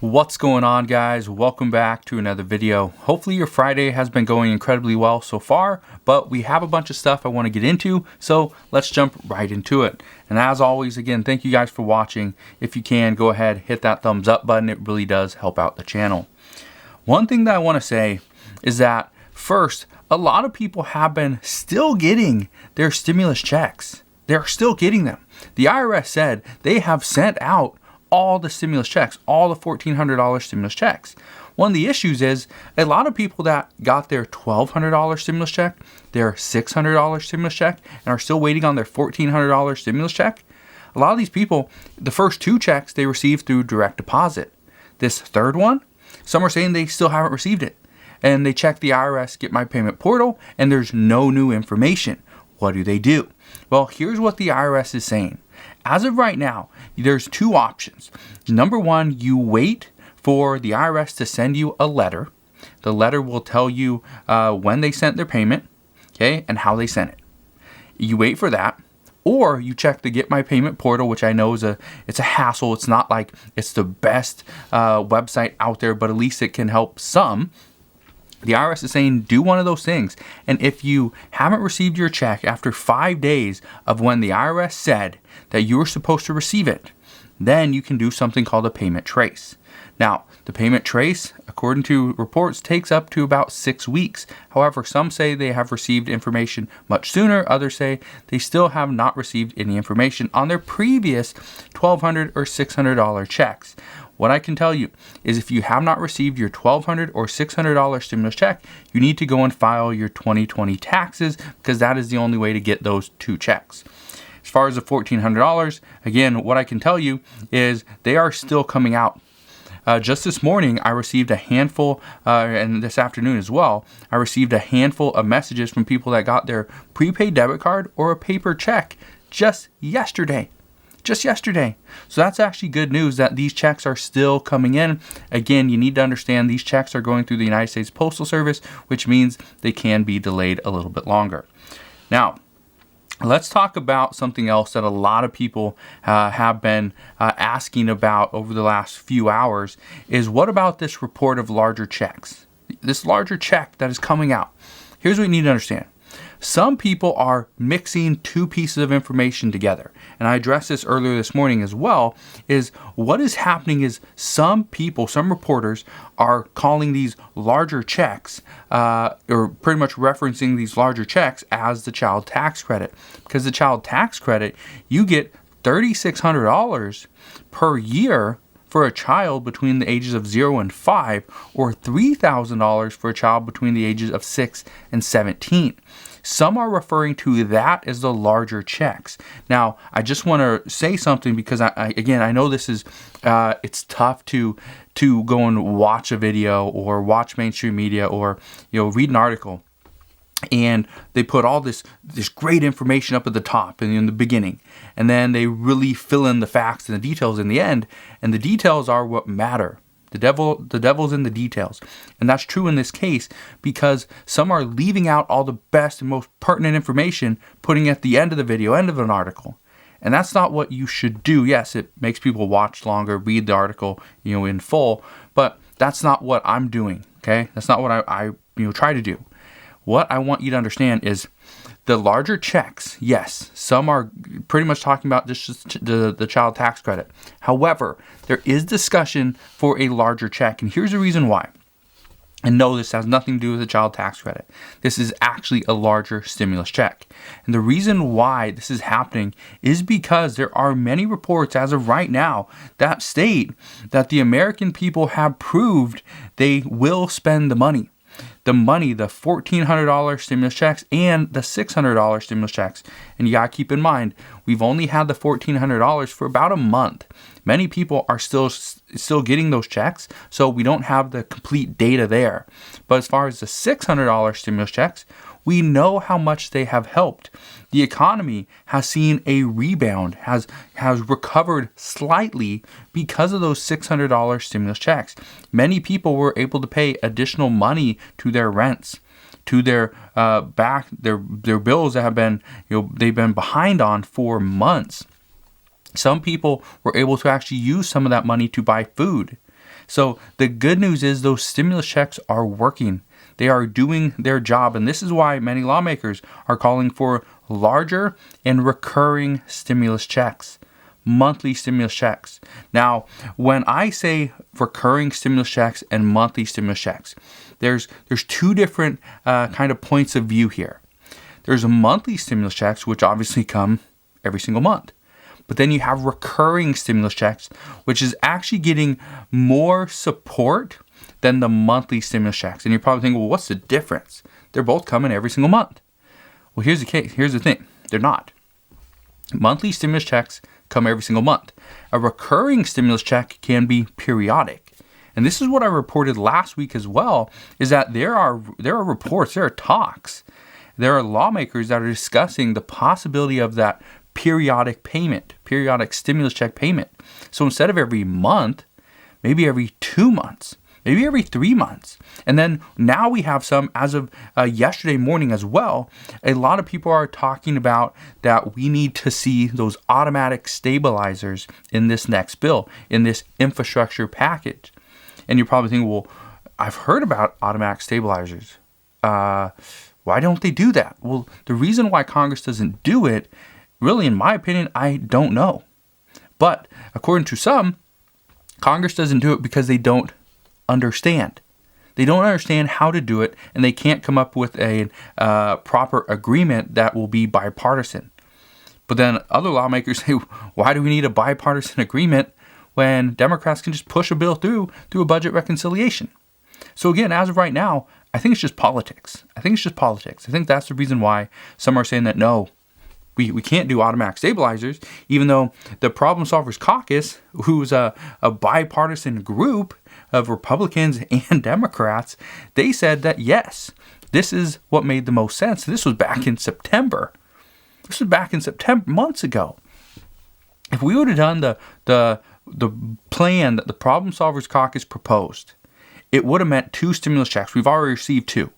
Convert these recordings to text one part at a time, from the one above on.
What's going on, guys? Welcome back to another video. Hopefully your Friday has been going incredibly well so far, but we have a bunch of stuff I want to get into, so let's jump right into it. And as always, again, thank you guys for watching. If you can, go ahead, hit that thumbs up button. It really does help out the channel. One thing that I want to say is that first, a lot of people have been still getting their stimulus checks. They're still getting them. The IRS said they have sent out all the stimulus checks, all the $1,400 stimulus checks. One of the issues is a lot of people that got their $1,200 stimulus check, their $600 stimulus check, and are still waiting on their $1,400 stimulus check. A lot of these people, the first two checks they received through direct deposit. This third one, some are saying they still haven't received it. And they check the IRS Get My Payment portal, and there's no new information. What do? Well, here's what the IRS is saying. As of right now, there's two options. Number one, you wait for the IRS to send you a letter. The letter will tell you when they sent their payment, okay, and how they sent it. You wait for that, or you check the Get My Payment portal, which I know is it's a hassle. It's not like it's the best website out there, but at least it can help some. The IRS is saying do one of those things. And if you haven't received your check after 5 days of when the IRS said that you were supposed to receive it, then you can do something called a payment trace. Now, the payment trace, according to reports, takes up to about 6 weeks. However, some say they have received information much sooner. Others say they still have not received any information on their previous $1,200 or $600 checks. What I can tell you is if you have not received your $1,200 or $600 stimulus check, you need to go and file your 2020 taxes because that is the only way to get those two checks. As far as the $1,400, again, what I can tell you is they are still coming out. Just this morning, I received a handful, and this afternoon as well, I received a handful of messages from people that got their prepaid debit card or a paper check just yesterday. So that's actually good news that these checks are still coming in. Again, you need to understand these checks are going through the United States Postal Service, which means they can be delayed a little bit longer. Now, let's talk about something else that a lot of people have been asking about over the last few hours is what about this report of larger checks? This larger check that is coming out. Here's what you need to understand. Some people are mixing two pieces of information together. And I addressed this earlier this morning as well, is what is happening is some people, some reporters are calling these larger checks, or pretty much referencing these larger checks as the child tax credit. Because the child tax credit, you get $3,600 per year for a child between the ages of 0 and 5, or $3,000 for a child between the ages of 6 and 17. Some are referring to that as the larger checks. Now, I just want to say something because I know this is it's tough to go and watch a video or watch mainstream media or read an article, and they put all this great information up at the top and in the beginning, and then they really fill in the facts and the details in the end, and the details are what matter. The devil's in the details. And that's true in this case because some are leaving out all the best and most pertinent information, putting at the end of the video, end of an article. And that's not what you should do. Yes, it makes people watch longer, read the article, in full, but that's not what I'm doing, okay? That's not what I try to do. What I want you to understand is the larger checks, yes, some are pretty much talking about just the child tax credit. However, there is discussion for a larger check, and here's the reason why. And no, this has nothing to do with the child tax credit. This is actually a larger stimulus check. And the reason why this is happening is because there are many reports as of right now that state that the American people have proved they will spend the money. The $1,400 stimulus checks and the $600 stimulus checks. And you got to keep in mind, we've only had the $1,400 for about a month. Many people are still getting those checks, so we don't have the complete data there. But as far as the $600 stimulus checks, we know how much they have helped. The economy has seen a rebound, has recovered slightly because of those $600 stimulus checks. Many people were able to pay additional money to their rents, to their bills that have been they've been behind on for months. Some people were able to actually use some of that money to buy food. So the good news is those stimulus checks are working. They are doing their job. And this is why many lawmakers are calling for larger and recurring stimulus checks, monthly stimulus checks. Now, when I say recurring stimulus checks and monthly stimulus checks, there's two different kind of points of view here. There's a monthly stimulus checks, which obviously come every single month. But then you have recurring stimulus checks, which is actually getting more support than the monthly stimulus checks. And you're probably thinking, well, what's the difference? They're both coming every single month. Well, here's the case. Here's the thing. They're not. Monthly stimulus checks come every single month. A recurring stimulus check can be periodic. And this is what I reported last week as well, is that there are reports, there are talks, there are lawmakers that are discussing the possibility of that periodic payment, periodic stimulus check payment. So instead of every month, maybe every 2 months, maybe every 3 months. And then now we have some, as of yesterday morning as well, a lot of people are talking about that we need to see those automatic stabilizers in this next bill, in this infrastructure package. And you're probably thinking, well, I've heard about automatic stabilizers. Why don't they do that? Well, the reason why Congress doesn't do it, really, in my opinion, I don't know. But according to some, Congress doesn't do it because they don't understand. They don't understand how to do it, and they can't come up with a proper agreement that will be bipartisan. But then other lawmakers say, why do we need a bipartisan agreement when Democrats can just push a bill through a budget reconciliation? So again, as of right now, I think it's just politics. I think that's the reason why some are saying that no, we can't do automatic stabilizers, even though the Problem Solvers Caucus, who's a bipartisan group of Republicans and Democrats, they said that yes, this is what made the most sense. This was back in September. Months ago. If we would have done the plan that the Problem Solvers Caucus proposed, it would have meant 2 stimulus checks. We've already received 2.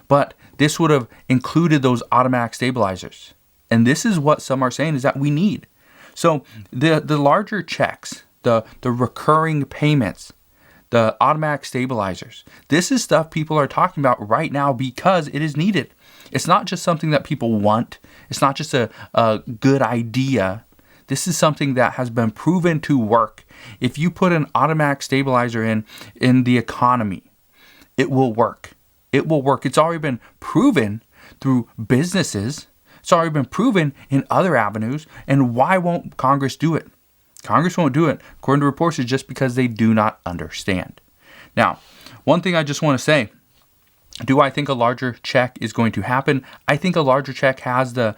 But this would have included those automatic stabilizers. And this is what some are saying is that we need. So the larger checks, the recurring payments, the automatic stabilizers, this is stuff people are talking about right now because it is needed. It's not just something that people want. It's not just a good idea. This is something that has been proven to work. If you put an automatic stabilizer in the economy, it will work. It will work. It's already been proven through businesses. It's already been proven in other avenues. And why won't Congress do it? Congress won't do it, according to reports, is just because they do not understand. Now, one thing I just want to say, do I think a larger check is going to happen? I think a larger check has the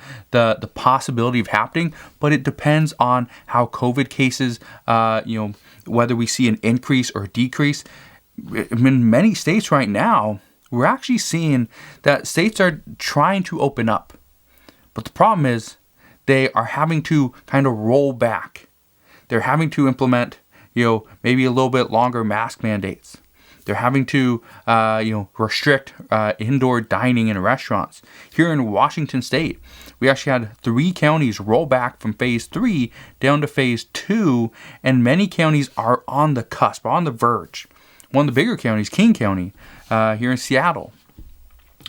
possibility of happening, but it depends on how COVID cases, whether we see an increase or a decrease. In many states right now, we're actually seeing that states are trying to open up. But the problem is they are having to kind of roll back. They're having to implement, maybe a little bit longer mask mandates. They're having to, restrict indoor dining in restaurants. Here in Washington State, we actually had 3 counties roll back from phase 3 down to phase 2, and many counties are on the cusp, on the verge. One of the bigger counties, King County, here in Seattle,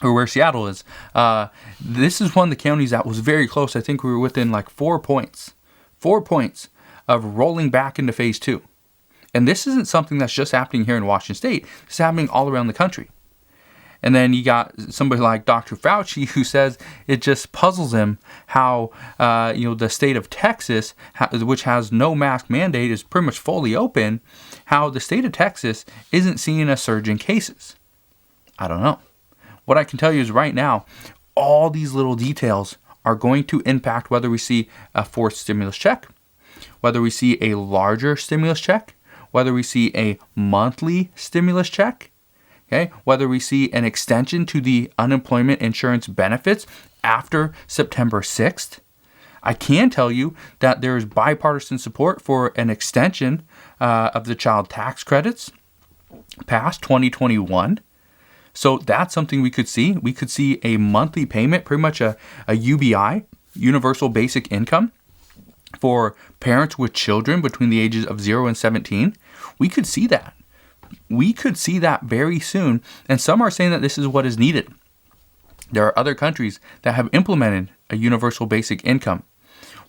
or where Seattle is. This is one of the counties that was very close. I think we were within like 4 points. 4 points of rolling back into phase 2. And this isn't something that's just happening here in Washington State. It's happening all around the country. And then you got somebody like Dr. Fauci who says it just puzzles him how, the state of Texas, which has no mask mandate, is pretty much fully open, how the state of Texas isn't seeing a surge in cases. I don't know. What I can tell you is right now, all these little details are going to impact whether we see a 4th stimulus check, whether we see a larger stimulus check, whether we see a monthly stimulus check, okay, whether we see an extension to the unemployment insurance benefits after September 6th. I can tell you that there is bipartisan support for an extension of the child tax credits past 2021. So that's something we could see. We could see a monthly payment, pretty much a UBI, Universal Basic Income, for parents with children between the ages of 0 and 17. We could see that. we could see that very soon. And some are saying that this is what is needed. There are other countries that have implemented a universal basic income.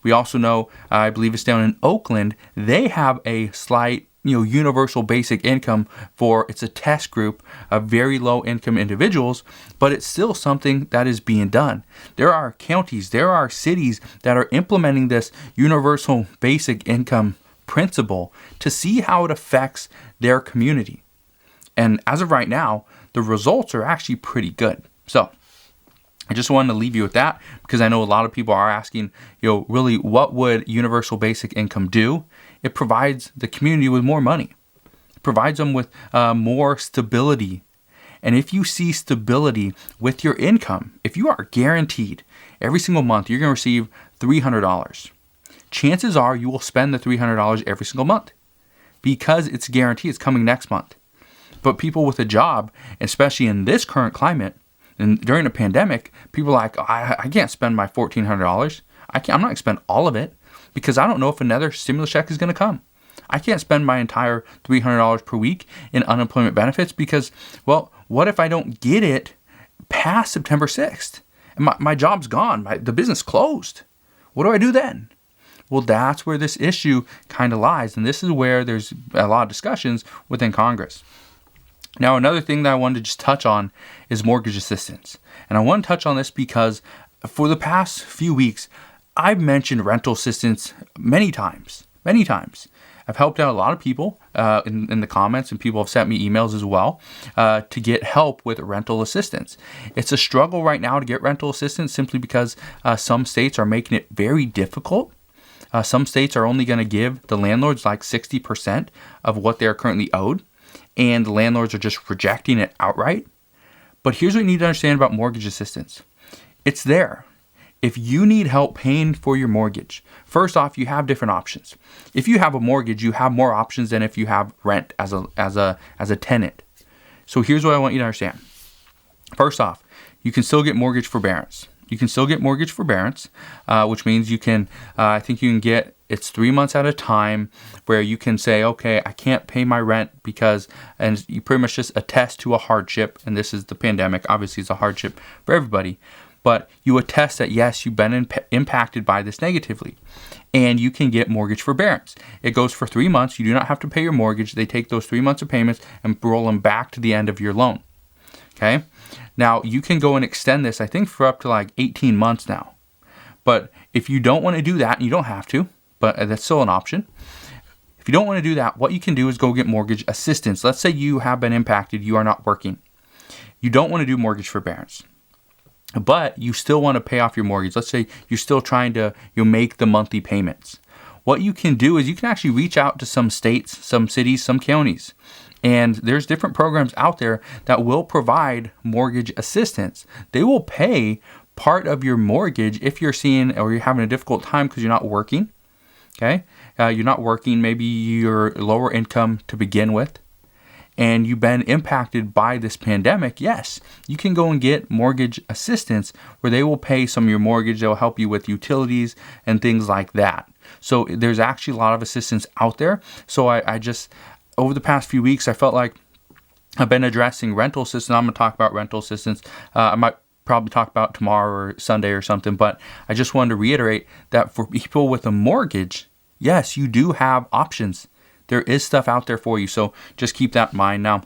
We also know, I believe it's down in Oakland, they have a slight universal basic income it's a test group of very low income individuals, but it's still something that is being done. There are counties, there are cities that are implementing this universal basic income principle to see how it affects their community. And as of right now, the results are actually pretty good. So I just wanted to leave you with that because I know a lot of people are asking, really, what would universal basic income do? It provides the community with more money. It provides them with more stability. And if you see stability with your income, if you are guaranteed every single month you're going to receive $300, chances are you will spend the $300 every single month because it's guaranteed it's coming next month. But people with a job, especially in this current climate, and during a pandemic, people are like, I can't spend my $1,400. I'm not going to spend all of it because I don't know if another stimulus check is going to come. I can't spend my entire $300 per week in unemployment benefits because, well, what if I don't get it past September 6th? And my job's gone. The business closed. What do I do then? Well, that's where this issue kind of lies. And this is where there's a lot of discussions within Congress. Now, another thing that I wanted to just touch on is mortgage assistance. And I want to touch on this because for the past few weeks, I've mentioned rental assistance many times. I've helped out a lot of people in the comments, and people have sent me emails as well to get help with rental assistance. It's a struggle right now to get rental assistance simply because some states are making it very difficult. Some states are only going to give the landlords like 60% of what they are currently owed. And the landlords are just rejecting it outright. But here's what you need to understand about mortgage assistance. It's there. If you need help paying for your mortgage, first off, you have different options. If you have a mortgage, you have more options than if you have rent as a tenant. So here's what I want you to understand. First off, you can still get mortgage forbearance. Which means you can, I think you can get, it's 3 months at a time where you can say, okay, I can't pay my rent and you pretty much just attest to a hardship. And this is the pandemic. Obviously, it's a hardship for everybody. But you attest that, yes, you've been impacted by this negatively. And you can get mortgage forbearance. It goes for 3 months. You do not have to pay your mortgage. They take those 3 months of payments and roll them back to the end of your loan. Okay? Now, you can go and extend this, I think, for up to like 18 months now. But if you don't want to do that, and you don't have to, but that's still an option. If you don't want to do that, what you can do is go get mortgage assistance. Let's say you have been impacted, you are not working. You don't want to do mortgage forbearance, but you still want to pay off your mortgage. Let's say you're still trying to make the monthly payments. What you can do is you can actually reach out to some states, some cities, some counties. And there's different programs out there that will provide mortgage assistance. They will pay part of your mortgage if you're seeing or you're having a difficult time because you're not working. Okay, you're not working, maybe you're lower income to begin with, and you've been impacted by this pandemic. Yes, you can go and get mortgage assistance where they will pay some of your mortgage. They'll help you with utilities and things like that. So there's actually a lot of assistance out there. So I just, over the past few weeks, I felt like I've been addressing rental assistance. I'm going to talk about rental assistance. I might probably talk about tomorrow or Sunday or something, but I just wanted to reiterate that for people with a mortgage, yes, you do have options. There is stuff out there for you, so just keep that in mind. Now,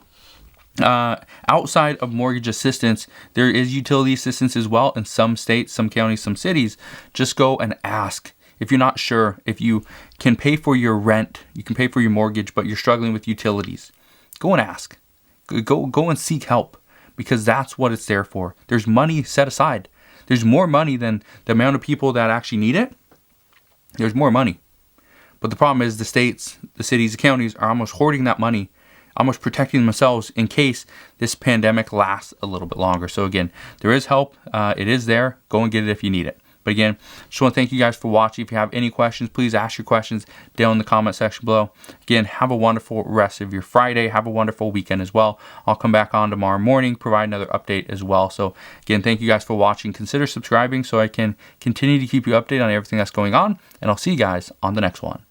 outside of mortgage assistance, there is utility assistance as well in some states, some counties, some cities. Just go and ask. If you're not sure, if you can pay for your rent, you can pay for your mortgage, but you're struggling with utilities, go and ask. Go and seek help. Because that's what it's there for. There's money set aside. There's more money than the amount of people that actually need it. There's more money. But the problem is the states, the cities, the counties are almost hoarding that money, almost protecting themselves in case this pandemic lasts a little bit longer. So again, there is help. It is there. Go and get it if you need it. But again, just want to thank you guys for watching. If you have any questions, please ask your questions down in the comment section below. Again, have a wonderful rest of your Friday. Have a wonderful weekend as well. I'll come back on tomorrow morning, provide another update as well. So again, thank you guys for watching. Consider subscribing so I can continue to keep you updated on everything that's going on. And I'll see you guys on the next one.